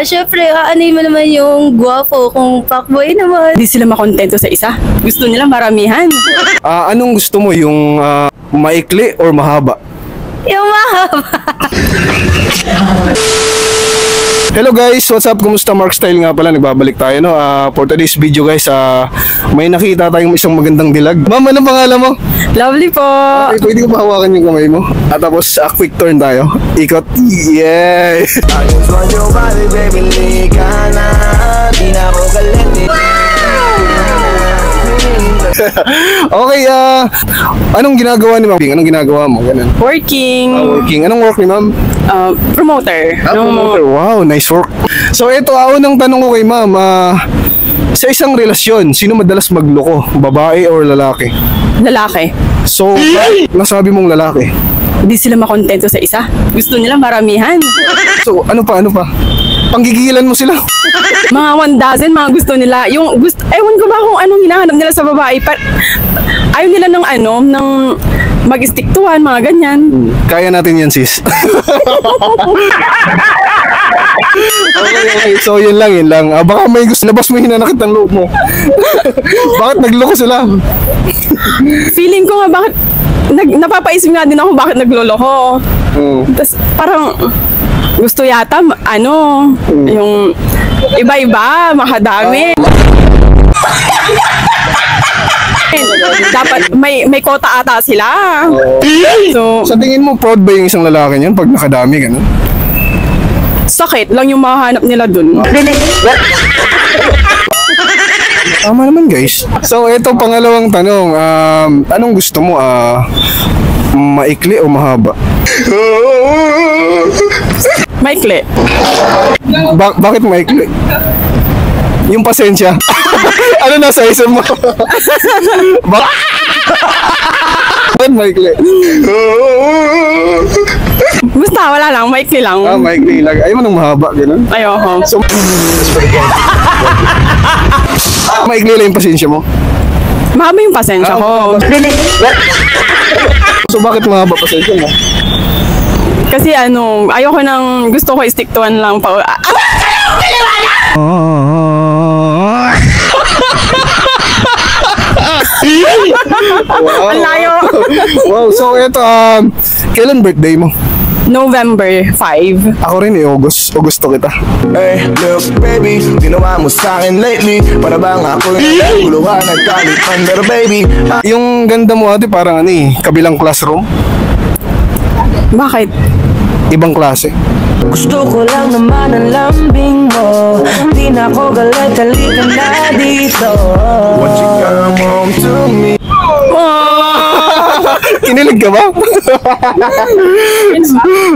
Syempre, aanay mo naman yung gwapo kung fuckboy naman. Hindi sila makontento sa isa. Gusto nila maramihan. Anong gusto mo, yung maikli or mahaba? Yung mahaba. Hello guys, what's up? Kumusta? Mark Style nga pala, nagbabalik tayo no. For today's video guys, may nakita tayong isang magandang dilag. Ma'am, anong pangalan mo? Lovely po. Okay, pwede ko ba hawakan yung kamay mo? At tapos quick turn tayo. Ikot. Yeah! Okay, anong ginagawa ni Ma'am? Anong ginagawa mo? Ganun. Working. Working. Anong work ni Ma'am? Promoter. Promoter. Wow, nice work. So ito, unang tanong ko kay Ma'am, sa isang relasyon, sino madalas magloko? Babae or lalaki? Lalaki. So, nasabi mong lalaki? Hindi sila makontento sa isa. Gusto nila maramihan. So, ano pa? Panggigilan mo sila? Mga 1 dozen, mga gusto nila. Yung gusto, ewan ko ba kung anong hinahanap nila sa babae. Ayaw nila ng mag-stick to one, mga ganyan. Kaya natin yan, sis. Okay. So, yun lang. Baka may gusto, labas mo yung hinanakit ng loob mo. Bakit nagloko sila? Feeling ko nga bakit, napapaisip nga din ako bakit nagloloko. Tapos parang, gusto yata, yung iba-iba, makadami. Dapat may kota ata sila. So, sa tingin mo, proud ba yung isang lalaki niyan pag nakadami ganun? Sakit lang yung mahanap nila dun. Tama naman guys. So ito pangalawang tanong, anong gusto mo, maikli o mahaba? Maikli. Bakit maikli? Yung pasensya. Ano nasa isip mo? Bakit maikli? Basta wala lang, maikli lang. Maikli lang. Ayaw mo nang mahaba, gano'n? Ayoko. So, maikli lang yung pasensya mo? Mahaba yung pasensya ko. So bakit mahaba pasensya mo? Kasi ayoko nang gusto ko stick to one lang pa. Wow. Ang layo. Wow, so ito, kailan birthday mo? November 5. Ako rin August. Augusto kita. Hey, look baby, ginawa mo sa'kin lately. Para bang ako yung naguluhan, nagkalipan. Pero baby, Yung ganda mo ate parang kabilang classroom. Bakit? Ibang klase. Gusto ko lang naman ang lambing mo. Di na ako galit, halika na dito. what you come home to me? Kinilig ka ba?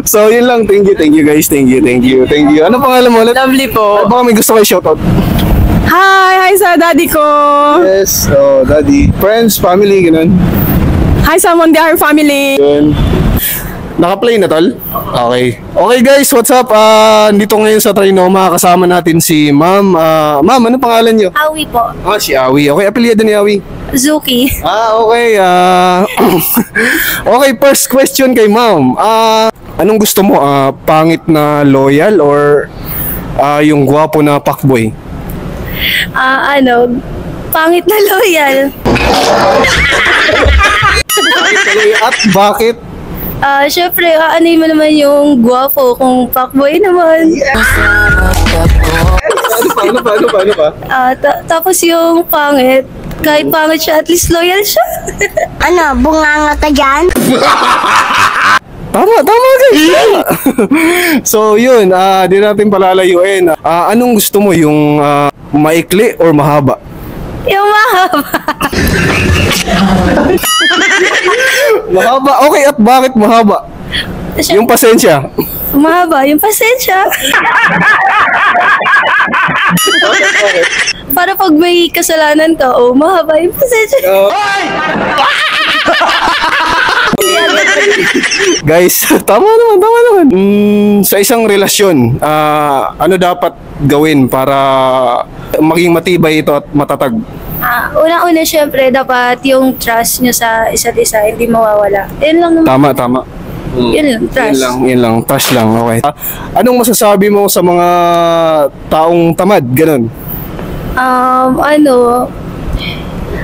So yun lang. Thank you guys. Thank you. Ano pangalan mo ulit? Lovely po. Baka may gusto kayo shoutout. Hi sa daddy ko. Yes, daddy. Friends, family, ganun. Hi sa Mondiar family. Yun. Naka-play na tol? Okay. Okay guys, what's up? Dito ngayon sa Trinoma, kasama natin si Ma'am. Ma'am, ano pangalan niyo? Awi po. Si Awi. Okay, apelyido ni Awi. Zuki. Okay. Okay, first question kay Ma'am. Anong gusto mo? Pangit na loyal or yung gwapo na fuckboy? Pangit na loyal. At bakit? Syempre, aanay mo naman yung gwapo kung fuckboy naman. Paano pa? Tapos yung pangit, kahit pangit siya, at least loyal siya. Bunganga ka dyan? Tama guys. So yun, di natin palalayuin. Anong gusto mo, yung maikli or mahaba? Yung mahaba. Mahaba. Okay, at bakit mahaba? Yung pasensya. Mahaba yung pasensya. Para pag may kasalanan ka, mahaba yung pasensya. Guys, tama naman. Sa isang relasyon, ano dapat gawin para maging matibay ito at matatag? Una-una, syempre, dapat yung trust nyo sa isa't isa hindi mawawala. Yun lang naman. Tama. Yun lang, trash. Yun lang, trash lang, okay. Anong masasabi mo sa mga taong tamad, ganun?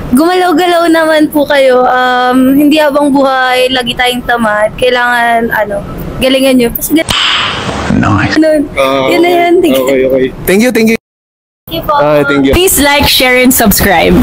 Gumalaw-galaw naman po kayo. Hindi habang buhay, lagi tayong tamad. Kailangan, galingan nyo. Kasi nice. Yun na yan. Okay. Thank you. Thank you po. Thank you. Please like, share, and subscribe.